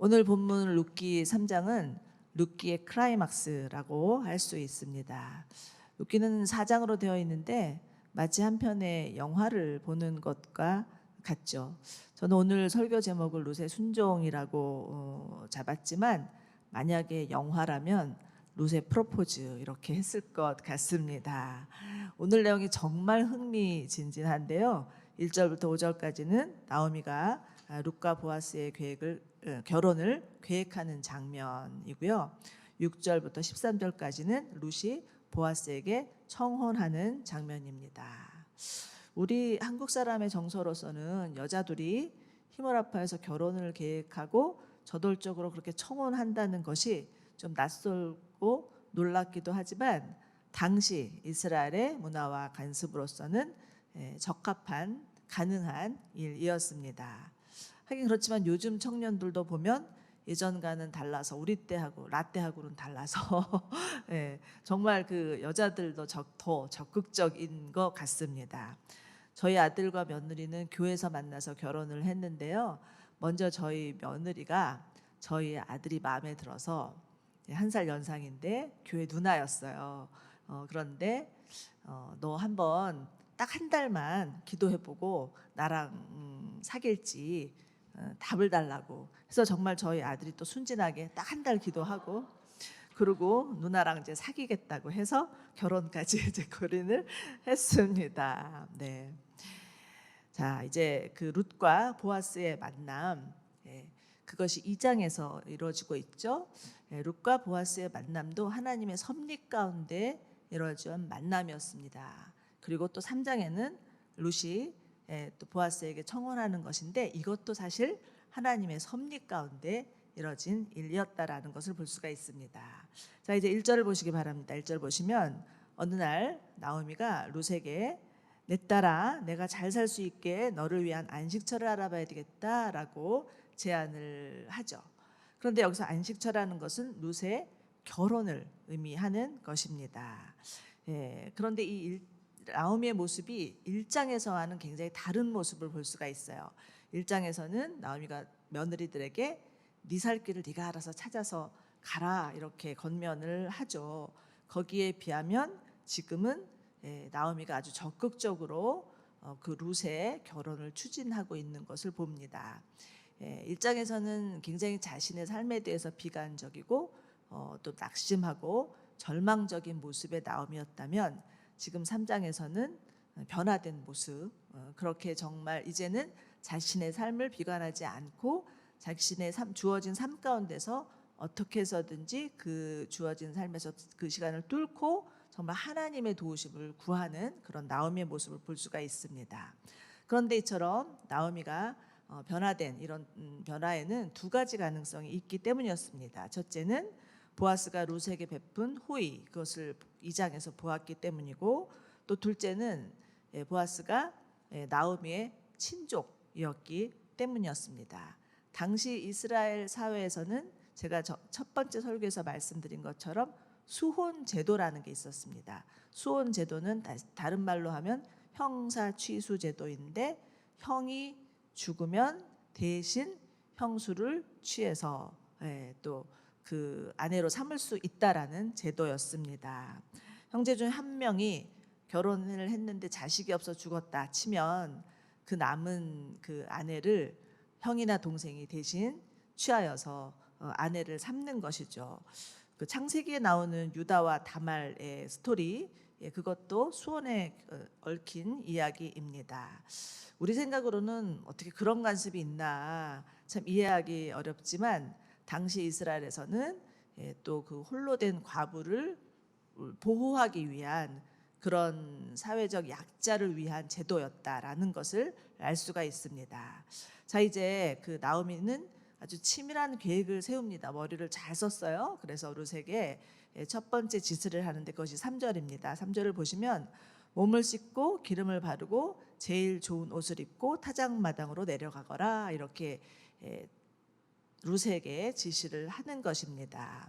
오늘 본문 룻기 3장은 룻기의 클라이막스라고 할 수 있습니다. 룻기는 4장으로 되어 있는데 마치 한 편의 영화를 보는 것과 같죠. 저는 오늘 설교 제목을 룻의 순종이라고 잡았지만 만약에 영화라면 룻의 프로포즈 이렇게 했을 것 같습니다. 오늘 내용이 정말 흥미진진한데요. 1절부터 5절까지는 나오미가 룻과 보아스의 결혼을 계획하는 장면이고요. 6절부터 13절까지는 룻이 보아스에게 청혼하는 장면입니다. 우리 한국 사람의 정서로서는 여자들이 힘을 합해서 결혼을 계획하고 저돌적으로 그렇게 청혼한다는 것이 좀 낯설고 놀랍기도 하지만 당시 이스라엘의 문화와 관습으로서는 적합한 가능한 일이었습니다. 하긴 그렇지만 요즘 청년들도 보면 예전과는 달라서 우리 때하고 라떼하고는 달라서 정말 그 여자들도 더 적극적인 것 같습니다. 저희 아들과 며느리는 교회에서 만나서 결혼을 했는데요. 먼저 저희 며느리가 저희 아들이 마음에 들어서 1살 연상인데 교회 누나였어요. 그런데 너 한번 딱 한 달만 기도해보고 나랑 사귈지 답을 달라고 해서 정말 저희 아들이 또 순진하게 딱 한 달 기도하고 그리고 누나랑 이제 사귀겠다고 해서 결혼까지 이제 골인을 했습니다. 네. 자, 이제 그 룻과 보아스의 만남, 그것이 2장에서 이루어지고 있죠. 룻과 보아스의 만남도 하나님의 섭리 가운데 이루어진 만남이었습니다. 그리고 또 3장에는 룻이 또 보아스에게 청혼하는 것인데 이것도 사실 하나님의 섭리 가운데 이루어진 일이었다라는 것을 볼 수가 있습니다. 자, 이제 1절을 보시기 바랍니다. 1절 보시면 어느 날 나오미가 룻에게 내 딸아, 내가 잘 살 수 있게 너를 위한 안식처를 알아봐야 되겠다라고 제안을 하죠. 그런데 여기서 안식처라는 것은 룻의 결혼을 의미하는 것입니다. 그런데 이 나오미의 모습이 1장에서와는 굉장히 다른 모습을 볼 수가 있어요. 1장에서는 나오미가 며느리들에게 네 살 길을 네가 알아서 찾아서 가라 이렇게 권면을 하죠. 거기에 비하면 지금은 나오미가 아주 적극적으로 그 룻의 결혼을 추진하고 있는 것을 봅니다. 1장에서는 굉장히 자신의 삶에 대해서 비관적이고 또 낙심하고 절망적인 모습의 나오미였다면 지금 3장에서는 변화된 모습, 그렇게 정말 이제는 자신의 삶을 비관하지 않고 자신의 주어진 삶 가운데서 어떻게 해서든지 그 주어진 삶에서 그 시간을 뚫고 정말 하나님의 도우심을 구하는 그런 나오미의 모습을 볼 수가 있습니다. 그런데 이처럼 나오미가 변화된 이런 변화에는 두 가지 가능성이 있기 때문이었습니다. 첫째는 보아스가 룻에게 베푼 호의, 그것을 2장에서 보았기 때문이고, 또 둘째는 보아스가 나오미의 친족이었기 때문이었습니다. 당시 이스라엘 사회에서는 제가 첫 번째 설교에서 말씀드린 것처럼 수혼 제도라는 게 있었습니다. 수혼 제도는 다른 말로 하면 형사 취수 제도인데 형이 죽으면 대신 형수를 취해서 또 그 아내로 삼을 수 있다라는 제도였습니다. 형제 중 한 명이 결혼을 했는데 자식이 없어 죽었다 치면 그 남은 그 아내를 형이나 동생이 대신 취하여서 아내를 삼는 것이죠. 그 창세기에 나오는 유다와 다말의 스토리, 그것도 수원에 얽힌 이야기입니다. 우리 생각으로는 어떻게 그런 관습이 있나 참 이해하기 어렵지만 당시 이스라엘에서는 또 그 홀로 된 과부를 보호하기 위한 그런 사회적 약자를 위한 제도였다라는 것을 알 수가 있습니다. 자, 이제 그 나오미는 아주 치밀한 계획을 세웁니다. 머리를 잘 썼어요. 그래서 룻에게 첫 번째 지시를 하는데 그것이 3절입니다. 3절을 보시면 몸을 씻고 기름을 바르고 제일 좋은 옷을 입고 타작마당으로 내려가거라 이렇게 룻에게 지시를 하는 것입니다.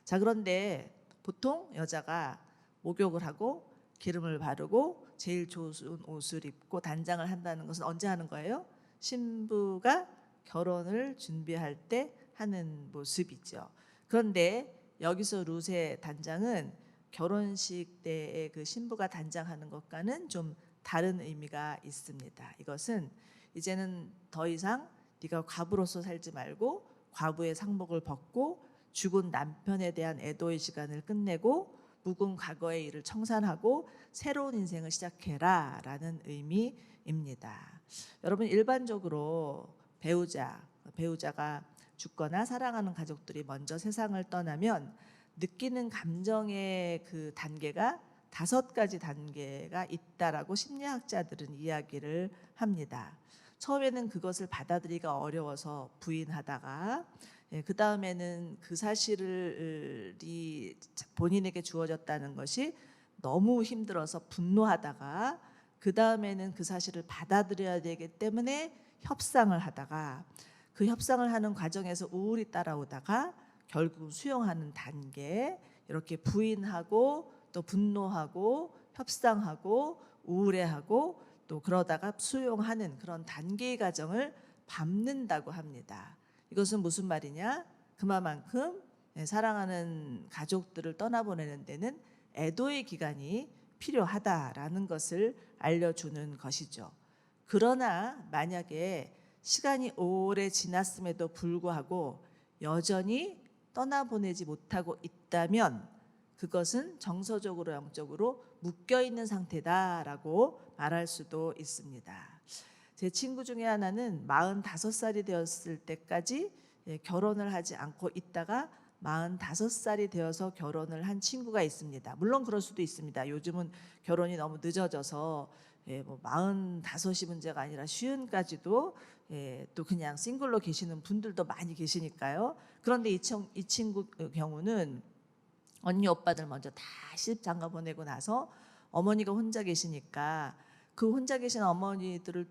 자, 그런데 보통 여자가 목욕을 하고 기름을 바르고 제일 좋은 옷을 입고 단장을 한다는 것은 언제 하는 거예요? 신부가 결혼을 준비할 때 하는 모습이죠. 그런데 여기서 룻의 단장은 결혼식 때의 그 신부가 단장하는 것과는 좀 다른 의미가 있습니다. 이것은 이제는 더 이상 네가 과부로서 살지 말고 과부의 상복을 벗고 죽은 남편에 대한 애도의 시간을 끝내고 묵은 과거의 일을 청산하고 새로운 인생을 시작해라 라는 의미입니다. 여러분, 일반적으로 배우자가 죽거나 사랑하는 가족들이 먼저 세상을 떠나면 느끼는 감정의 그 단계가 5가지 단계가 있다라고 심리학자들은 이야기를 합니다. 처음에는 그것을 받아들이기가 어려워서 부인하다가, 그 다음에는 그 사실이 본인에게 주어졌다는 것이 너무 힘들어서 분노하다가, 그 다음에는 그 사실을 받아들여야 되기 때문에 협상을 하다가, 그 협상을 하는 과정에서 우울이 따라오다가 결국 수용하는 단계, 이렇게 부인하고 또 분노하고 협상하고 우울해하고 또 그러다가 수용하는 그런 단계의 과정을 밟는다고 합니다. 이것은 무슨 말이냐? 그만큼 사랑하는 가족들을 떠나보내는 데는 애도의 기간이 필요하다라는 것을 알려주는 것이죠. 그러나 만약에 시간이 오래 지났음에도 불구하고 여전히 떠나보내지 못하고 있다면 그것은 정서적으로 영적으로 묶여있는 상태다라고 말할 수도 있습니다. 제 친구 중에 하나는 45살이 되었을 때까지 결혼을 하지 않고 있다가 45살이 되어서 결혼을 한 친구가 있습니다. 물론 그럴 수도 있습니다. 요즘은 결혼이 너무 늦어져서 뭐 45이 문제가 아니라 50까지도 또 그냥 싱글로 계시는 분들도 많이 계시니까요. 그런데 이 친구 경우는 언니 오빠들 먼저 다 시집 장가 보내고 나서 어머니가 혼자 계시니까 그 혼자 계신 어머니를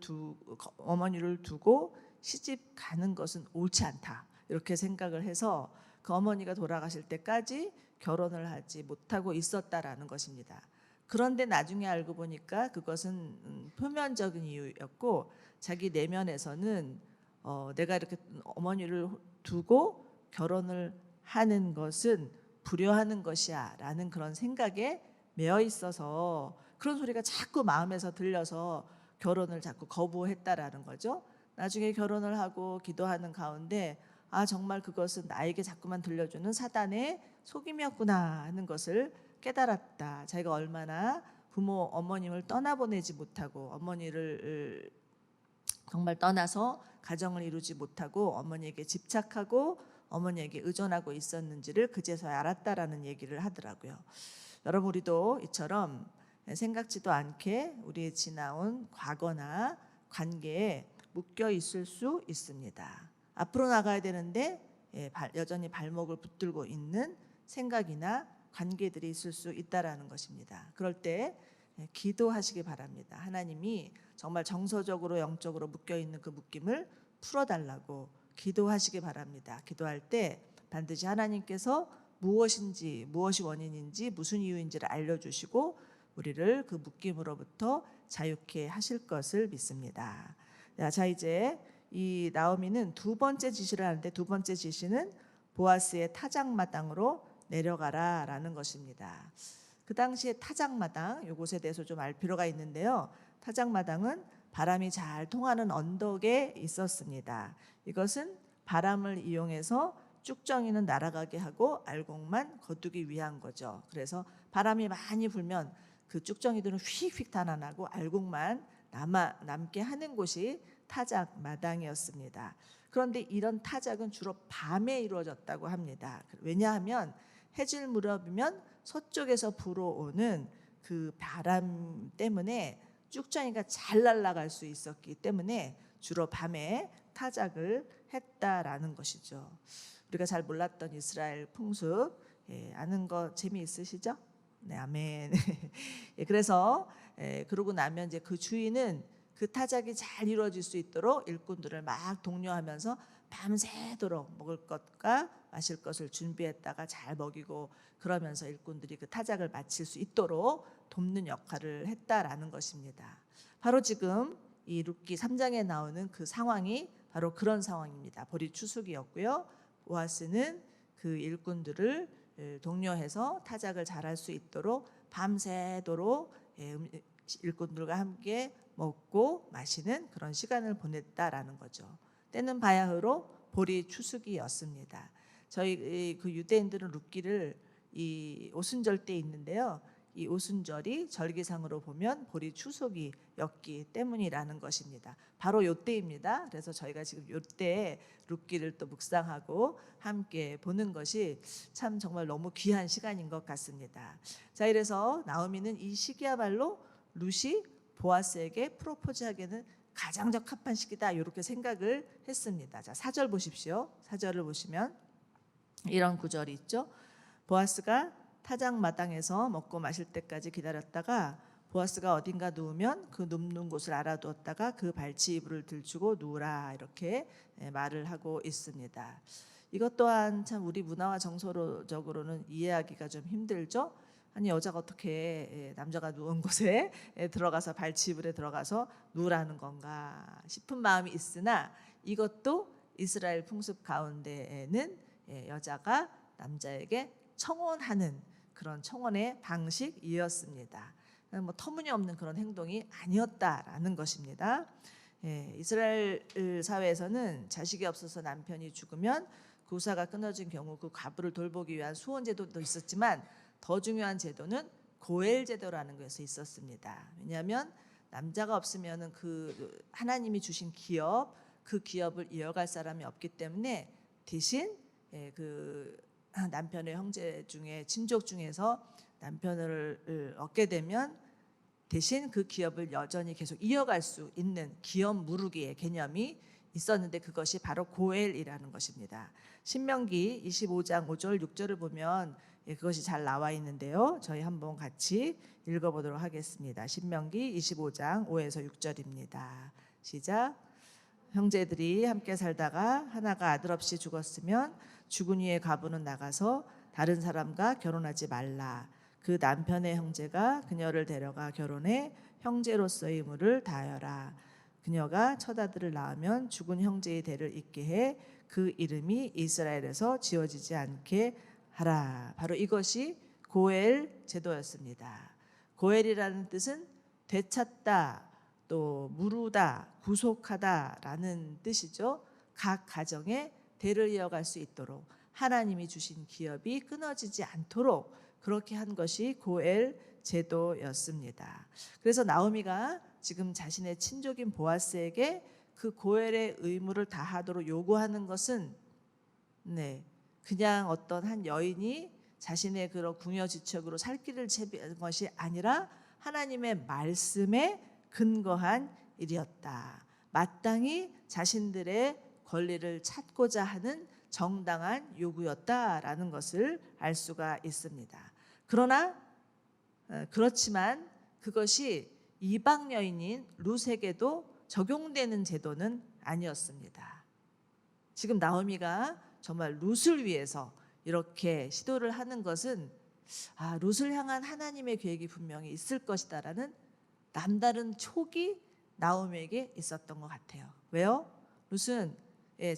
두고 시집 가는 것은 옳지 않다 이렇게 생각을 해서 그 어머니가 돌아가실 때까지 결혼을 하지 못하고 있었다라는 것입니다. 그런데 나중에 알고 보니까 그것은 표면적인 이유였고 자기 내면에서는 내가 이렇게 어머니를 두고 결혼을 하는 것은 불효하는 것이야 라는 그런 생각에 매여 있어서 그런 소리가 자꾸 마음에서 들려서 결혼을 자꾸 거부했다라는 거죠. 나중에 결혼을 하고 기도하는 가운데 정말 그것은 나에게 자꾸만 들려주는 사단의 속임이었구나 하는 것을 깨달았다. 자기가 얼마나 어머님을 떠나보내지 못하고 어머니를 정말 떠나서 가정을 이루지 못하고 어머니에게 집착하고 어머니에게 의존하고 있었는지를 그제서야 알았다라는 얘기를 하더라고요. 여러분, 우리도 이처럼 생각지도 않게 우리의 지나온 과거나 관계에 묶여 있을 수 있습니다. 앞으로 나가야 되는데 여전히 발목을 붙들고 있는 생각이나 관계들이 있을 수 있다라는 것입니다. 그럴 때 기도하시기 바랍니다. 하나님이 정말 정서적으로 영적으로 묶여 있는 그 묶임을 풀어달라고 기도하시기 바랍니다. 기도할 때 반드시 하나님께서 무엇이 원인인지 무슨 이유인지를 알려주시고 우리를 그 묶임으로부터 자유케 하실 것을 믿습니다. 자, 이제 이 나오미는 2번째 지시를 하는데 2번째 지시는 보아스의 타작마당으로 내려가라 라는 것입니다. 그 당시에 타작마당, 이곳에 대해서 좀 알 필요가 있는데요. 타작마당은 바람이 잘 통하는 언덕에 있었습니다. 이것은 바람을 이용해서 쭉정이는 날아가게 하고 알곡만 거두기 위한 거죠. 그래서 바람이 많이 불면 그 쭉정이들은 휙휙 달아나고 알곡만 남게 하는 곳이 타작마당이었습니다. 그런데 이런 타작은 주로 밤에 이루어졌다고 합니다. 왜냐하면 해질 무렵이면 서쪽에서 불어오는 그 바람 때문에 쭉정이가 잘 날아갈 수 있었기 때문에 주로 밤에 타작을 했다라는 것이죠. 우리가 잘 몰랐던 이스라엘 풍습 아는 거 재미있으시죠? 네, 아멘. 그래서 그러고 나면 이제 그 주인은 그 타작이 잘 이루어질 수 있도록 일꾼들을 막 독려하면서 밤새도록 먹을 것과 마실 것을 준비했다가 잘 먹이고 그러면서 일꾼들이 그 타작을 마칠 수 있도록 돕는 역할을 했다라는 것입니다. 바로 지금 이 룻기 3장에 나오는 그 상황이 바로 그런 상황입니다. 보리 추수기였고요. 보아스는 그 일꾼들을 독려해서 타작을 잘할 수 있도록 밤새도록 일꾼들과 함께 먹고 마시는 그런 시간을 보냈다라는 거죠. 때는 바야흐로 보리 추수기였습니다. 저희 그 유대인들은 룻기를 이 오순절 때 있는데요. 이 오순절이 절기상으로 보면 보리 추수기였기 때문이라는 것입니다. 바로 요때입니다. 그래서 저희가 지금 요때에 룻기를 또 묵상하고 함께 보는 것이 참 정말 너무 귀한 시간인 것 같습니다. 자, 이래서 나오미는 이 시기야말로 룻이 보아스에게 프로포즈하기에는 가장 적합한 시기다 이렇게 생각을 했습니다. 자, 4절 보십시오. 4절을 보시면 이런 구절이 있죠. 보아스가 타작 마당에서 먹고 마실 때까지 기다렸다가 보아스가 어딘가 누우면 그 눕는 곳을 알아두었다가 그 발치 이불을 들추고 누우라 이렇게 말을 하고 있습니다. 이것 또한 참 우리 문화와 정서적으로는 이해하기가 좀 힘들죠. 아니 여자가 어떻게 남자가 누운 곳에 들어가서 발치이불에 들어가서 누우라는 건가 싶은 마음이 있으나 이것도 이스라엘 풍습 가운데에는 여자가 남자에게 청혼하는 그런 청혼의 방식이었습니다. 뭐 터무니없는 그런 행동이 아니었다라는 것입니다. 이스라엘 사회에서는 자식이 없어서 남편이 죽으면 그 후사가 끊어진 경우 그 과부를 돌보기 위한 수혼 제도도 있었지만 더 중요한 제도는 고엘 제도라는 것이 있었습니다. 왜냐하면 남자가 없으면은 그 하나님이 주신 기업, 그 기업을 이어갈 사람이 없기 때문에 대신 그 남편의 형제 중에 친족 중에서 남편을 얻게 되면 대신 그 기업을 여전히 계속 이어갈 수 있는 기업 무르기의 개념이 있었는데 그것이 바로 고엘이라는 것입니다. 신명기 25장 5절 6절을 보면 그것이 잘 나와 있는데요. 저희 한번 같이 읽어보도록 하겠습니다. 신명기 25장 5에서 6절입니다. 시작. 형제들이 함께 살다가 하나가 아들 없이 죽었으면 죽은 이의 과부는 나가서 다른 사람과 결혼하지 말라. 그 남편의 형제가 그녀를 데려가 결혼해 형제로서의 의무를 다하여라. 그녀가 첫 아들을 낳으면 죽은 형제의 대를 잇게 해 그 이름이 이스라엘에서 지워지지 않게 하라. 바로 이것이 고엘 제도였습니다. 고엘이라는 뜻은 되찾다, 또 무르다, 구속하다라는 뜻이죠. 각 가정에 대를 이어갈 수 있도록 하나님이 주신 기업이 끊어지지 않도록 그렇게 한 것이 고엘 제도였습니다. 그래서 나오미가 지금 자신의 친족인 보아스에게 그 고엘의 의무를 다하도록 요구하는 것은 그냥 어떤 한 여인이 자신의 그런 궁여지책으로 살 길을 채비한 것이 아니라 하나님의 말씀에 근거한 일이었다. 마땅히 자신들의 권리를 찾고자 하는 정당한 요구였다라는 것을 알 수가 있습니다. 그러나 그렇지만 그것이 이방 여인인 룻에게도 적용되는 제도는 아니었습니다. 지금 나오미가 정말 룻을 위해서 이렇게 시도를 하는 것은 룻을 향한 하나님의 계획이 분명히 있을 것이다라는 남다른 촉이 나오미에게 있었던 것 같아요. 왜요? 룻은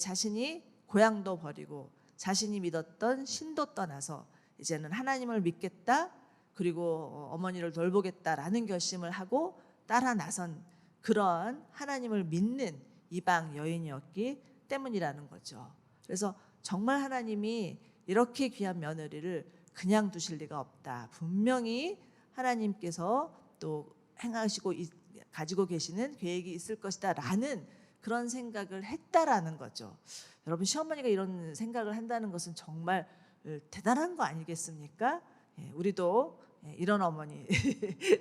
자신이 고향도 버리고 자신이 믿었던 신도 떠나서 이제는 하나님을 믿겠다, 그리고 어머니를 돌보겠다라는 결심을 하고 따라 나선 그런 하나님을 믿는 이방 여인이었기 때문이라는 거죠. 그래서 정말 하나님이 이렇게 귀한 며느리를 그냥 두실 리가 없다. 분명히 하나님께서 또 행하시고 가지고 계시는 계획이 있을 것이다 라는 그런 생각을 했다라는 거죠. 여러분, 시어머니가 이런 생각을 한다는 것은 정말 대단한 거 아니겠습니까? 우리도 이런 어머니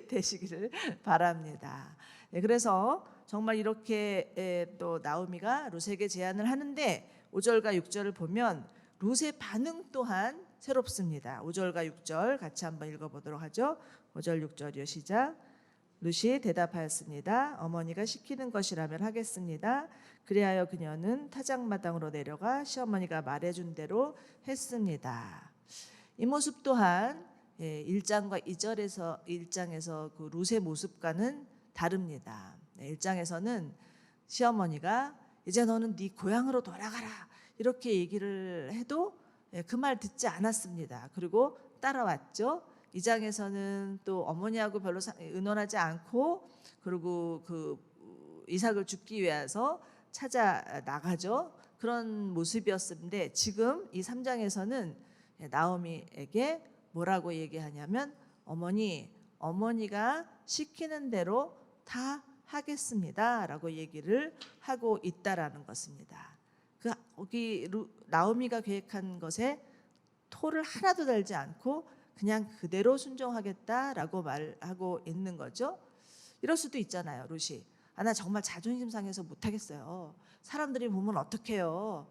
되시기를 바랍니다. 그래서 정말 이렇게 또 나오미가 룻에게 제안을 하는데 5절과 6절을 보면 룻의 반응 또한 새롭습니다. 5절과 6절 같이 한번 읽어보도록 하죠. 5절 6절이요. 시작. 룻이 대답하였습니다. 어머니가 시키는 것이라면 하겠습니다. 그리하여 그녀는 타작마당으로 내려가 시어머니가 말해준 대로 했습니다. 이 모습 또한 1장과 2절에서 1장에서 그 룻의 모습과는 다릅니다. 1장에서는 시어머니가 이제 너는 네 고향으로 돌아가라. 이렇게 얘기를 해도 그 말 듣지 않았습니다. 그리고 따라왔죠. 2장에서는 또 어머니하고 별로 의논하지 않고 그리고 그 이삭을 죽기 위해서 찾아 나가죠. 그런 모습이었는데 지금 이 3장에서는 나오미에게 뭐라고 얘기하냐면 어머니가 시키는 대로 다 하겠습니다라고 얘기를 하고 있다라는 것입니다. 거기 나오미가 계획한 것에 토를 하나도 달지 않고 그냥 그대로 순종하겠다라고 말하고 있는 거죠. 이럴 수도 있잖아요, 루시. 나 정말 자존심 상해서 못하겠어요. 사람들이 보면 어떡해요.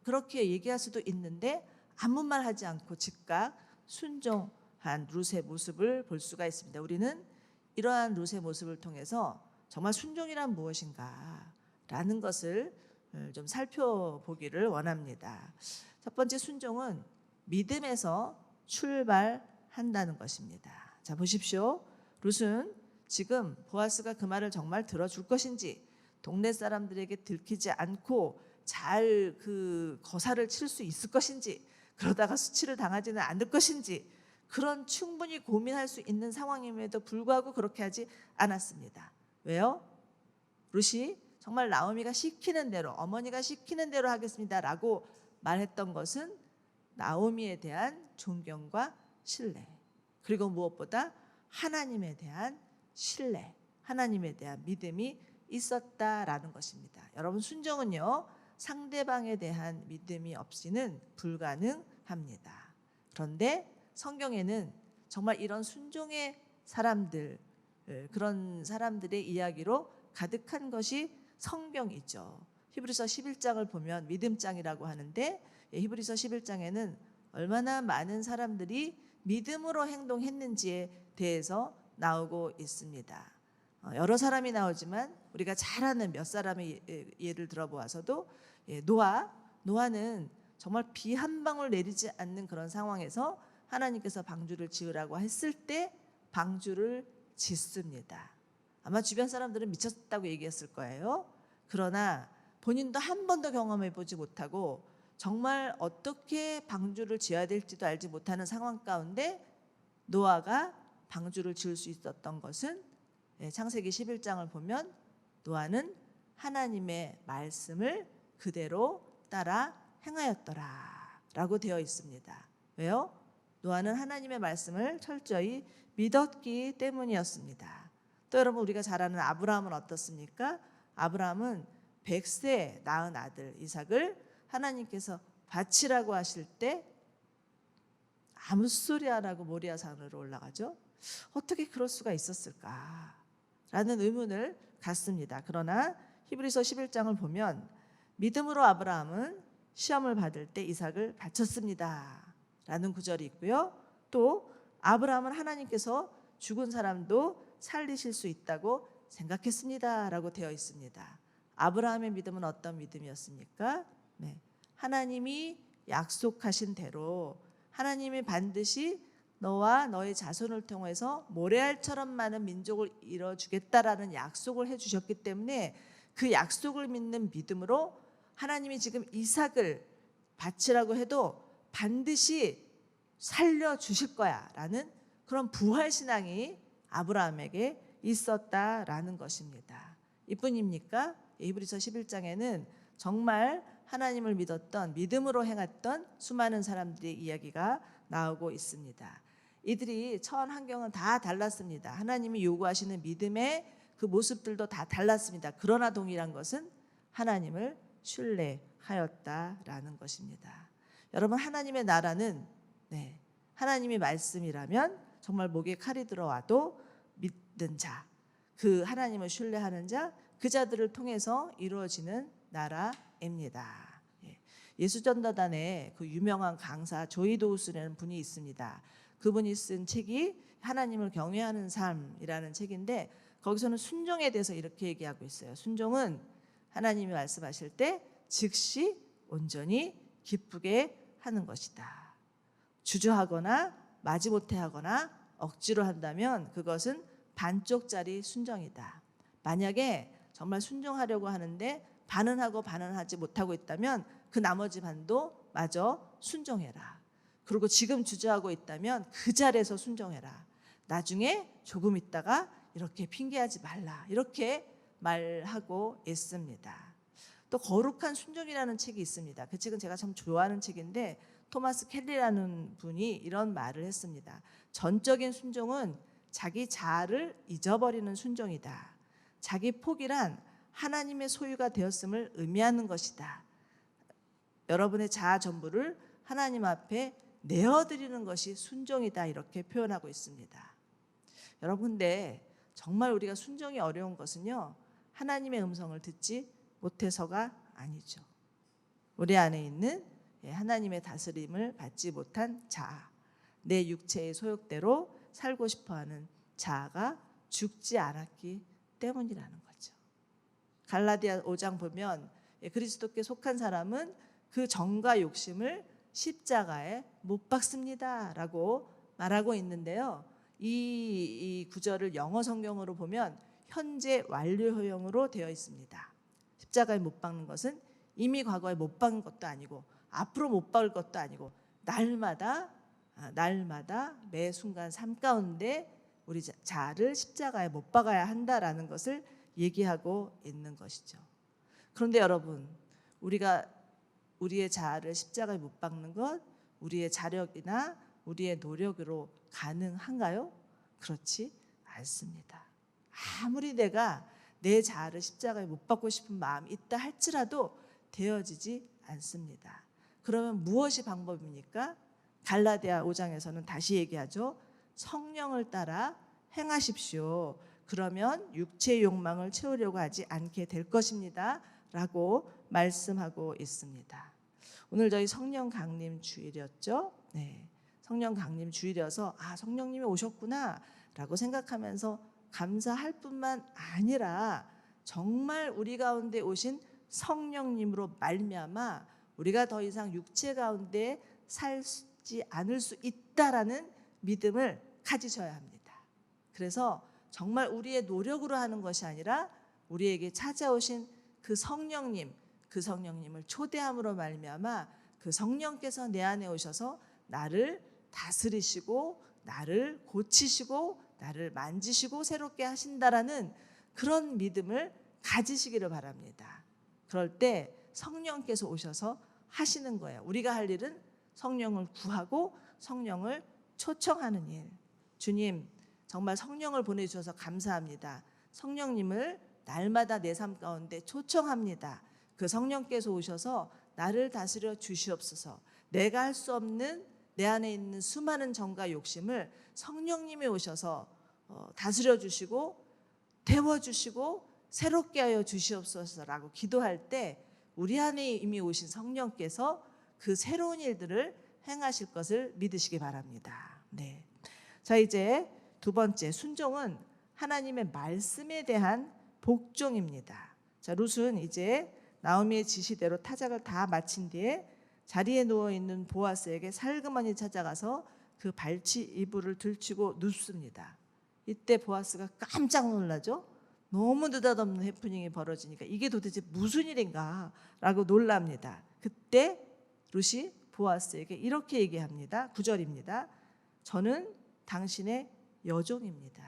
그렇게 얘기할 수도 있는데 아무 말 하지 않고 즉각 순종한 룻의 모습을 볼 수가 있습니다. 우리는 이러한 룻의 모습을 통해서 정말 순종이란 무엇인가라는 것을 좀 살펴보기를 원합니다. 첫 번째 순종은 믿음에서 출발한다는 것입니다. 자, 보십시오. 룻은 지금 보아스가 그 말을 정말 들어줄 것인지, 동네 사람들에게 들키지 않고 잘 그 거사를 칠 수 있을 것인지, 그러다가 수치를 당하지는 않을 것인지, 그런 충분히 고민할 수 있는 상황임에도 불구하고 그렇게 하지 않았습니다. 왜요? 룻이 정말 나오미가 시키는 대로, 어머니가 시키는 대로 하겠습니다라고 말했던 것은 나오미에 대한 존경과 신뢰, 그리고 무엇보다 하나님에 대한 신뢰, 하나님에 대한 믿음이 있었다라는 것입니다. 여러분, 순종은요, 상대방에 대한 믿음이 없이는 불가능합니다. 그런데 성경에는 정말 이런 순종의 사람들, 그런 사람들의 이야기로 가득한 것이 성경이죠. 히브리서 11장을 보면 믿음장이라고 하는데, 히브리서 11장에는 얼마나 많은 사람들이 믿음으로 행동했는지에 대해서 나오고 있습니다. 여러 사람이 나오지만 우리가 잘 아는 몇 사람의 예를 들어보아서도, 노아는 정말 비 한 방울 내리지 않는 그런 상황에서 하나님께서 방주를 지으라고 했을 때 방주를 짓습니다. 아마 주변 사람들은 미쳤다고 얘기했을 거예요. 그러나 본인도 한 번도 경험해 보지 못하고 정말 어떻게 방주를 지어야 될지도 알지 못하는 상황 가운데 노아가 방주를 지을 수 있었던 것은, 창세기 11장을 보면 노아는 하나님의 말씀을 그대로 따라 행하였더라 라고 되어 있습니다. 왜요? 노아는 하나님의 말씀을 철저히 믿었기 때문이었습니다. 또 여러분, 우리가 잘 아는 아브라함은 어떻습니까? 아브라함은 100세 낳은 아들 이삭을 하나님께서 바치라고 하실 때 아무 소리 안 하고 모리아 산으로 올라가죠. 어떻게 그럴 수가 있었을까라는 의문을 갖습니다. 그러나 히브리서 11장을 보면 믿음으로 아브라함은 시험을 받을 때 이삭을 바쳤습니다 라는 구절이 있고요. 또 아브라함은 하나님께서 죽은 사람도 살리실 수 있다고 생각했습니다 라고 되어 있습니다. 아브라함의 믿음은 어떤 믿음이었습니까? 하나님이 약속하신 대로 하나님이 반드시 너와 너의 자손을 통해서 모래알처럼 많은 민족을 이뤄주겠다라는 약속을 해주셨기 때문에 그 약속을 믿는 믿음으로 하나님이 지금 이삭을 바치라고 해도 반드시 살려주실 거야 라는 그런 부활신앙이 아브라함에게 있었다라는 것입니다. 이뿐입니까? 히브리서 11장에는 정말 하나님을 믿었던, 믿음으로 행했던 수많은 사람들의 이야기가 나오고 있습니다. 이들이 처한 환경은 다 달랐습니다. 하나님이 요구하시는 믿음의 그 모습들도 다 달랐습니다. 그러나 동일한 것은 하나님을 신뢰하였다라는 것입니다. 여러분, 하나님의 나라는 하나님의 말씀이라면 정말 목에 칼이 들어와도 믿는 자, 그 하나님을 신뢰하는 자, 그 자들을 통해서 이루어지는 나라입니다. 예수전도단의 그 유명한 강사 조이 도우스라는 분이 있습니다. 그분이 쓴 책이 하나님을 경외하는 삶이라는 책인데, 거기서는 순종에 대해서 이렇게 얘기하고 있어요. 순종은 하나님이 말씀하실 때 즉시 온전히 기쁘게 하는 것이다. 주저하거나 마지못해 하거나 억지로 한다면 그것은 반쪽짜리 순종이다. 만약에 정말 순종하려고 하는데 반은 하고 반은 하지 못하고 있다면 그 나머지 반도 마저 순종해라. 그리고 지금 주저하고 있다면 그 자리에서 순종해라. 나중에 조금 있다가 이렇게 핑계하지 말라. 이렇게 말하고 있습니다. 또 거룩한 순종이라는 책이 있습니다. 그 책은 제가 참 좋아하는 책인데 토마스 켈리라는 분이 이런 말을 했습니다. 전적인 순종은 자기 자아를 잊어버리는 순종이다. 자기 포기란 하나님의 소유가 되었음을 의미하는 것이다. 여러분의 자아 전부를 하나님 앞에 내어드리는 것이 순종이다. 이렇게 표현하고 있습니다. 여러분, 근데 정말 우리가 순종이 어려운 것은요, 하나님의 음성을 듣지 못해서가 아니죠. 우리 안에 있는 하나님의 다스림을 받지 못한 자아, 내 육체의 소욕대로 살고 싶어하는 자아가 죽지 않았기 때문이라는 거죠. 갈라디아 5장 보면 그리스도께 속한 사람은 그 정과 욕심을 십자가에 못 박습니다 라고 말하고 있는데요, 이 구절을 영어 성경으로 보면 현재 완료형으로 되어 있습니다. 십자가에 못 박는 것은 이미 과거에 못 박은 것도 아니고 앞으로 못 박을 것도 아니고 날마다 매 순간 삶 가운데 우리 자아를 십자가에 못 박아야 한다라는 것을 얘기하고 있는 것이죠. 그런데 여러분, 우리가 우리의 자아를 십자가에 못 박는 것, 우리의 자력이나 우리의 노력으로 가능한가요? 그렇지 않습니다. 아무리 내가 내 자아를 십자가에 못 박고 싶은 마음이 있다 할지라도 되어지지 않습니다. 그러면 무엇이 방법입니까? 갈라디아 5장에서는 다시 얘기하죠. 성령을 따라 행하십시오. 그러면 육체의 욕망을 채우려고 하지 않게 될 것입니다 라고 말씀하고 있습니다. 오늘 저희 성령 강림 주일이었죠. 네, 성령 강림 주일이어서 성령님이 오셨구나 라고 생각하면서 감사할 뿐만 아니라 정말 우리 가운데 오신 성령님으로 말미암아 우리가 더 이상 육체 가운데 살지 않을 수 있다라는 믿음을 가지셔야 합니다. 그래서 정말 우리의 노력으로 하는 것이 아니라 우리에게 찾아오신 그 성령님, 그 성령님을 초대함으로 말미암아 그 성령께서 내 안에 오셔서 나를 다스리시고 나를 고치시고 나를 만지시고 새롭게 하신다라는 그런 믿음을 가지시기를 바랍니다. 그럴 때 성령께서 오셔서 하시는 거예요. 우리가 할 일은 성령을 구하고 성령을 초청하는 일. 주님, 정말 성령을 보내주셔서 감사합니다. 성령님을 날마다 내 삶 가운데 초청합니다. 그 성령께서 오셔서 나를 다스려 주시옵소서. 내가 할 수 없는 내 안에 있는 수많은 정과 욕심을 성령님이 오셔서 다스려 주시고 데워주시고 새롭게 하여 주시옵소서라고 기도할 때 우리 안에 이미 오신 성령께서 그 새로운 일들을 행하실 것을 믿으시기 바랍니다. 네. 자, 이제 두 번째, 순종은 하나님의 말씀에 대한 복종입니다. 자, 룻은 이제 나오미의 지시대로 타작을 다 마친 뒤에 자리에 누워있는 보아스에게 살그머니 찾아가서 그 발치 이불을 들치고 눕습니다. 이때 보아스가 깜짝 놀라죠. 너무 느닷없는 해프닝이 벌어지니까 이게 도대체 무슨 일인가 라고 놀랍니다. 그때 룻이 보아스에게 이렇게 얘기합니다. 9절입니다. 저는 당신의 여종입니다.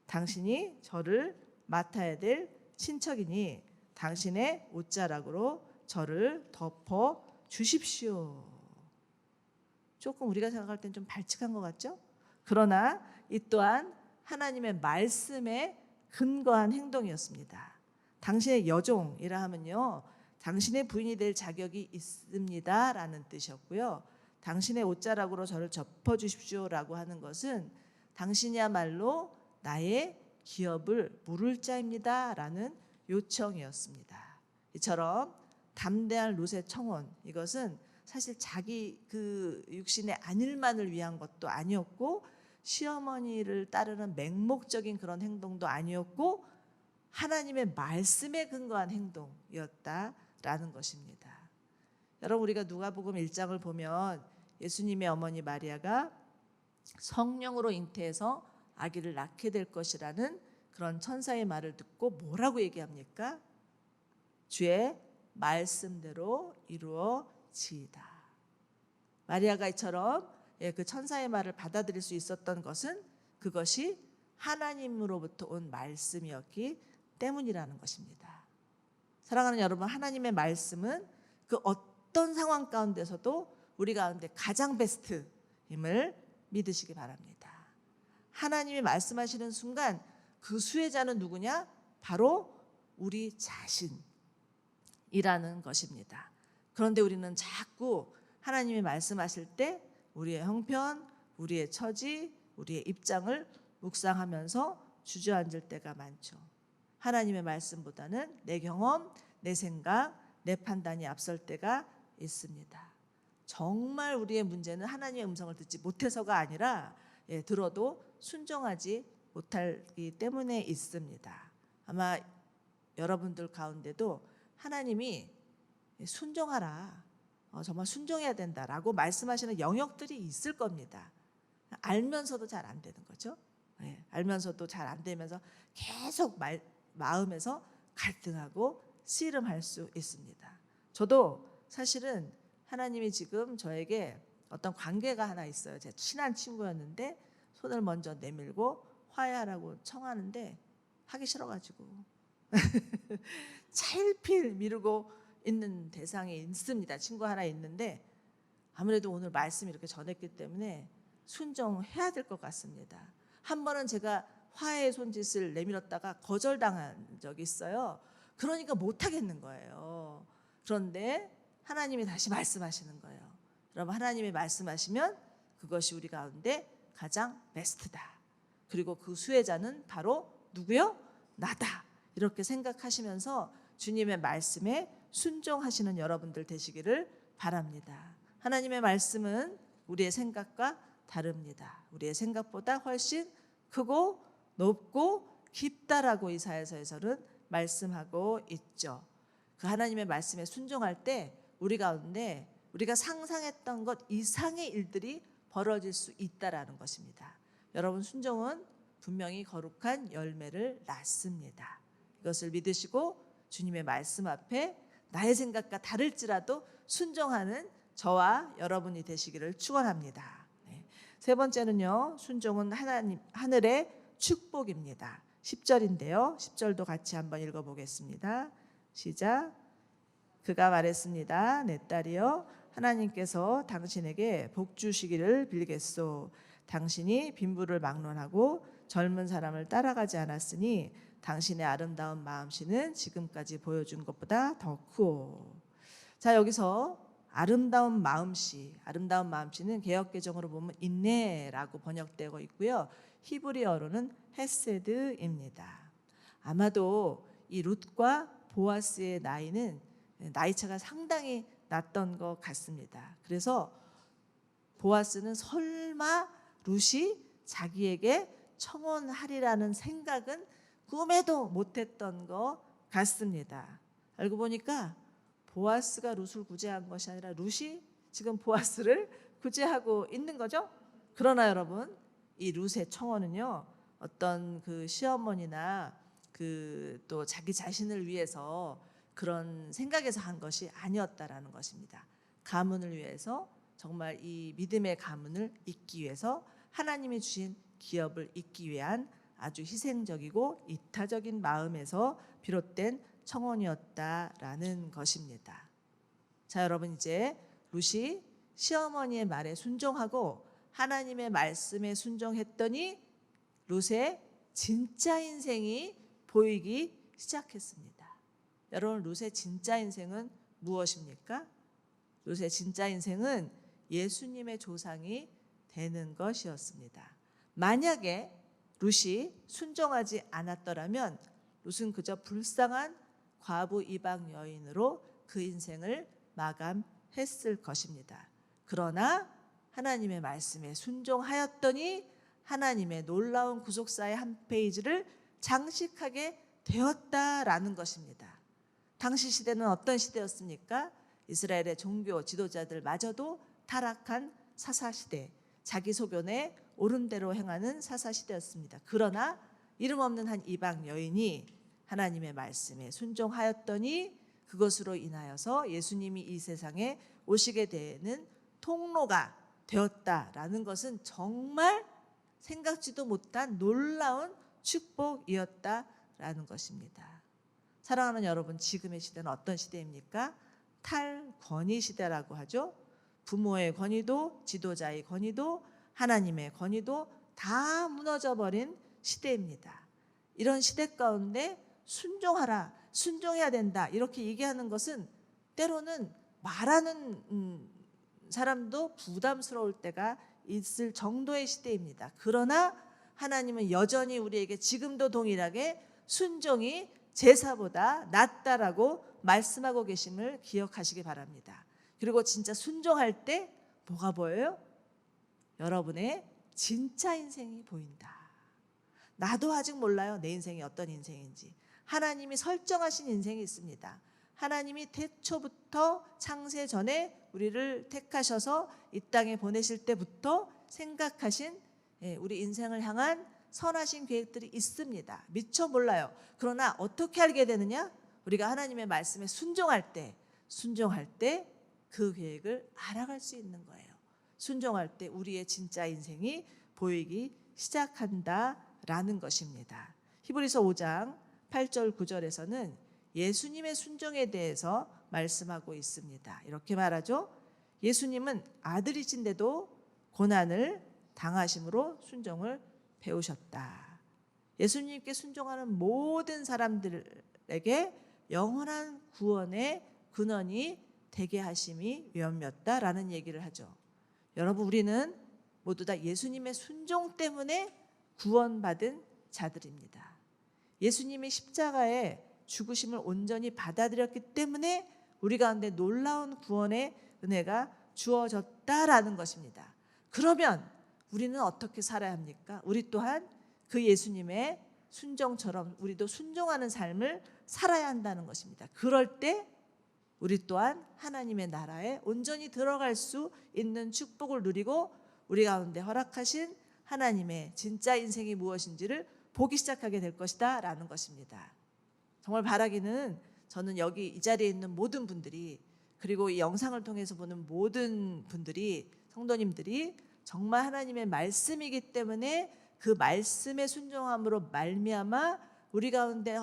당신이 저를 맡아야 될 친척이니 당신의 옷자락으로 저를 덮어 주십시오. 조금 우리가 생각할 땐 좀 발칙한 것 같죠? 그러나 이 또한 하나님의 말씀에 근거한 행동이었습니다. 당신의 여종이라 하면요, 당신의 부인이 될 자격이 있습니다 라는 뜻이었고요, 당신의 옷자락으로 저를 덮어주십시오라고 하는 것은 당신이야말로 나의 기업을 물을 자입니다 라는 요청이었습니다. 이처럼 담대한 룻의 청혼, 이것은 사실 자기 그 육신의 안일만을 위한 것도 아니었고 시어머니를 따르는 맹목적인 그런 행동도 아니었고 하나님의 말씀에 근거한 행동이었다라는 것입니다. 여러분, 우리가 누가복음 1장을 보면 예수님의 어머니 마리아가 성령으로 잉태해서 아기를 낳게 될 것이라는 그런 천사의 말을 듣고 뭐라고 얘기합니까? 주의 말씀대로 이루어지이다. 마리아가 이처럼 그 천사의 말을 받아들일 수 있었던 것은 그것이 하나님으로부터 온 말씀이었기 때문이라는 것입니다. 사랑하는 여러분, 하나님의 말씀은 그 어떤 상황 가운데서도 우리 가운데 가장 베스트임을 믿으시기 바랍니다. 하나님이 말씀하시는 순간 그 수혜자는 누구냐? 바로 우리 자신이라는 것입니다. 그런데 우리는 자꾸 하나님이 말씀하실 때 우리의 형편, 우리의 처지, 우리의 입장을 묵상하면서 주저앉을 때가 많죠. 하나님의 말씀보다는 내 경험, 내 생각, 내 판단이 앞설 때가 있습니다. 정말 우리의 문제는 하나님의 음성을 듣지 못해서가 아니라 들어도 순종하지 못하기 때문에 있습니다. 아마 여러분들 가운데도 하나님이 순종하라, 정말 순종해야 된다라고 말씀하시는 영역들이 있을 겁니다. 알면서도 잘 안 되는 거죠. 알면서도 잘 안 되면서 계속 마음에서 갈등하고 씨름할 수 있습니다. 저도 사실은 하나님이 지금 저에게 어떤 관계가 하나 있어요. 제 친한 친구였는데 손을 먼저 내밀고 화해하라고 청하는데 하기 싫어가지고 차일피일 미루고 있는 대상이 있습니다. 친구 하나 있는데 아무래도 오늘 말씀 이렇게 전했기 때문에 순종해야 될 것 같습니다. 한 번은 제가 화해의 손짓을 내밀었다가 거절당한 적이 있어요. 그러니까 못하겠는 거예요. 그런데 하나님이 다시 말씀하시는 거예요. 여러분, 하나님이 말씀하시면 그것이 우리 가운데 가장 베스트다. 그리고 그 수혜자는 바로 누구요? 나다. 이렇게 생각하시면서 주님의 말씀에 순종하시는 여러분들 되시기를 바랍니다. 하나님의 말씀은 우리의 생각과 다릅니다. 우리의 생각보다 훨씬 크고 높고 깊다라고 이사야서에서는 말씀하고 있죠. 그 하나님의 말씀에 순종할 때 우리 가운데 우리가 상상했던 것 이상의 일들이 벌어질 수 있다라는 것입니다. 여러분, 순종은 분명히 거룩한 열매를 낳습니다. 이것을 믿으시고 주님의 말씀 앞에 나의 생각과 다를지라도 순종하는 저와 여러분이 되시기를 축원합니다. 세 번째는요, 순종은 하늘의 축복입니다. 10절인데요. 10절도 같이 한번 읽어보겠습니다. 시작. 그가 말했습니다. 내 딸이여, 하나님께서 당신에게 복 주시기를 빌겠소. 당신이 빈부를 막론하고 젊은 사람을 따라가지 않았으니 당신의 아름다운 마음씨는 지금까지 보여준 것보다 더 크오. 자, 여기서 아름다운 마음씨는 개역개정으로 보면 인내라고 번역되고 있고요. 히브리어로는 헤세드입니다. 아마도 이 룻과 보아스의 나이는 나이차가 상당히 났던 것 같습니다. 그래서 보아스는 설마 룻이 자기에게 청혼하리라는 생각은 꿈에도 못했던 것 같습니다. 알고 보니까 보아스가 룻을 구제한 것이 아니라 룻이 지금 보아스를 구제하고 있는 거죠. 그러나 여러분, 이 룻의 청혼은요, 어떤 그 시어머니나 그 또 자기 자신을 위해서 그런 생각에서 한 것이 아니었다라는 것입니다. 가문을 위해서, 정말 이 믿음의 가문을 잇기 위해서 하나님이 주신 기업을 잇기 위한 아주 희생적이고 이타적인 마음에서 비롯된 청혼이었다라는 것입니다. 자, 여러분, 이제 룻이 시어머니의 말에 순종하고 하나님의 말씀에 순종했더니 룻의 진짜 인생이 보이기 시작했습니다. 여러분, 룻의 진짜 인생은 무엇입니까? 룻의 진짜 인생은 예수님의 조상이 되는 것이었습니다. 만약에 룻이 순종하지 않았더라면 룻은 그저 불쌍한 과부 이방 여인으로 그 인생을 마감했을 것입니다. 그러나 하나님의 말씀에 순종하였더니 하나님의 놀라운 구속사의 한 페이지를 장식하게 되었다라는 것입니다. 당시 시대는 어떤 시대였습니까? 이스라엘의 종교 지도자들마저도 타락한 사사시대, 자기 소견에 옳은 대로 행하는 사사시대였습니다. 그러나 이름 없는 한 이방 여인이 하나님의 말씀에 순종하였더니 그것으로 인하여서 예수님이 이 세상에 오시게 되는 통로가 되었다라는 것은 정말 생각지도 못한 놀라운 축복이었다라는 것입니다. 사랑하는 여러분, 지금의 시대는 어떤 시대입니까? 탈권위 시대라고 하죠. 부모의 권위도, 지도자의 권위도, 하나님의 권위도 다 무너져버린 시대입니다. 이런 시대 가운데 순종하라, 순종해야 된다 이렇게 얘기하는 것은 때로는 말하는 사람도 부담스러울 때가 있을 정도의 시대입니다. 그러나 하나님은 여전히 우리에게 지금도 동일하게 순종이 제사보다 낫다라고 말씀하고 계심을 기억하시기 바랍니다. 그리고 진짜 순종할 때 뭐가 보여요? 여러분의 진짜 인생이 보인다. 나도 아직 몰라요. 내 인생이 어떤 인생인지. 하나님이 설정하신 인생이 있습니다. 하나님이 태초부터 창세 전에 우리를 택하셔서 이 땅에 보내실 때부터 생각하신 우리 인생을 향한 선하신 계획들이 있습니다. 미처 몰라요. 그러나 어떻게 알게 되느냐? 우리가 하나님의 말씀에 순종할 때 그 계획을 알아갈 수 있는 거예요. 순종할 때 우리의 진짜 인생이 보이기 시작한다라는 것입니다. 히브리서 5장 8절 9절에서는 예수님의 순종에 대해서 말씀하고 있습니다. 이렇게 말하죠. 예수님은 아들이신데도 고난을 당하심으로 순종을 배우셨다. 예수님께 순종하는 모든 사람들에게 영원한 구원의 근원이 되게 하심이 위엄이었다라는 얘기를 하죠. 여러분, 우리는 모두 다 예수님의 순종 때문에 구원받은 자들입니다. 예수님이 십자가의 죽으심을 온전히 받아들였기 때문에 우리 가운데 놀라운 구원의 은혜가 주어졌다라는 것입니다. 그러면 우리는 어떻게 살아야 합니까? 우리 또한 그 예수님의 순종처럼 우리도 순종하는 삶을 살아야 한다는 것입니다. 그럴 때 우리 또한 하나님의 나라에 온전히 들어갈 수 있는 축복을 누리고 우리 가운데 허락하신 하나님의 진짜 인생이 무엇인지를 보기 시작하게 될 것이다 라는 것입니다. 정말 바라기는 저는 여기 이 자리에 있는 모든 분들이, 그리고 이 영상을 통해서 보는 모든 분들이, 성도님들이 정말 하나님의 말씀이기 때문에 그 말씀의 순종함으로 말미암아 우리 가운데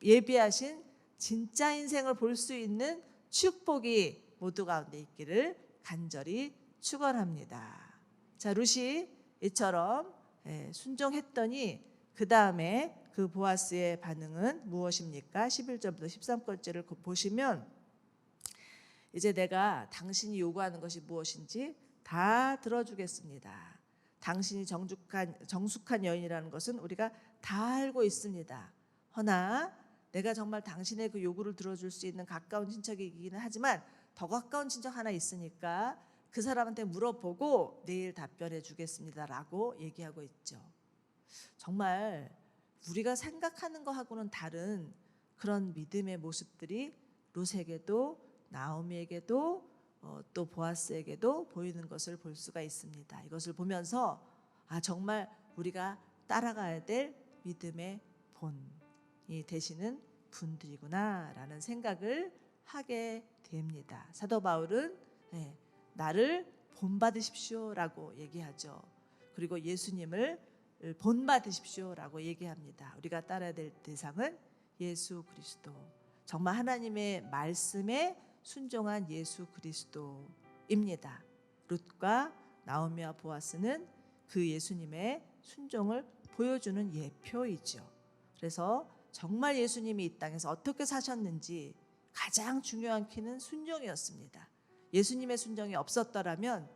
예비하신 진짜 인생을 볼 수 있는 축복이 모두 가운데 있기를 간절히 축원합니다. 자, 룻이 이처럼 순종했더니 그 다음에 그 보아스의 반응은 무엇입니까? 11절부터 13절을 보시면 이제 내가 당신이 요구하는 것이 무엇인지 다 들어주겠습니다. 당신이 정숙한 여인이라는 것은 우리가 다 알고 있습니다. 허나 내가 정말 당신의 그 요구를 들어줄 수 있는 가까운 친척이기는 하지만 더 가까운 친척 하나 있으니까 그 사람한테 물어보고 내일 답변해 주겠습니다라고 얘기하고 있죠. 정말 우리가 생각하는 것하고는 다른 그런 믿음의 모습들이 룻에게도 나오미에게도 또 보아스에게도 보이는 것을 볼 수가 있습니다. 이것을 보면서 정말 우리가 따라가야 될 믿음의 본이 되시는 분들이구나라는 생각을 하게 됩니다. 사도 바울은 나를 본받으십시오라고 얘기하죠. 그리고 예수님을 본받으십시오라고 얘기합니다. 우리가 따라야 될 대상은 예수 그리스도, 정말 하나님의 말씀에 순종한 예수 그리스도입니다. 룻과 나오미와 보아스는 그 예수님의 순종을 보여주는 예표이죠. 그래서 정말 예수님이 이 땅에서 어떻게 사셨는지 가장 중요한 키는 순종이었습니다. 예수님의 순종이 없었더라면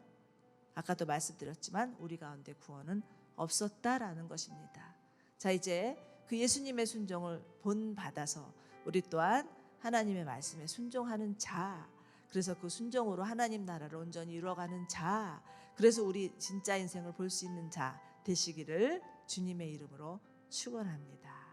아까도 말씀드렸지만 우리 가운데 구원은 없었다라는 것입니다. 자, 이제 그 예수님의 순종을 본받아서 우리 또한 하나님의 말씀에 순종하는 자, 그래서 그 순종으로 하나님 나라를 온전히 이루어가는 자, 그래서 우리 진짜 인생을 볼 수 있는 자 되시기를 주님의 이름으로 축원합니다.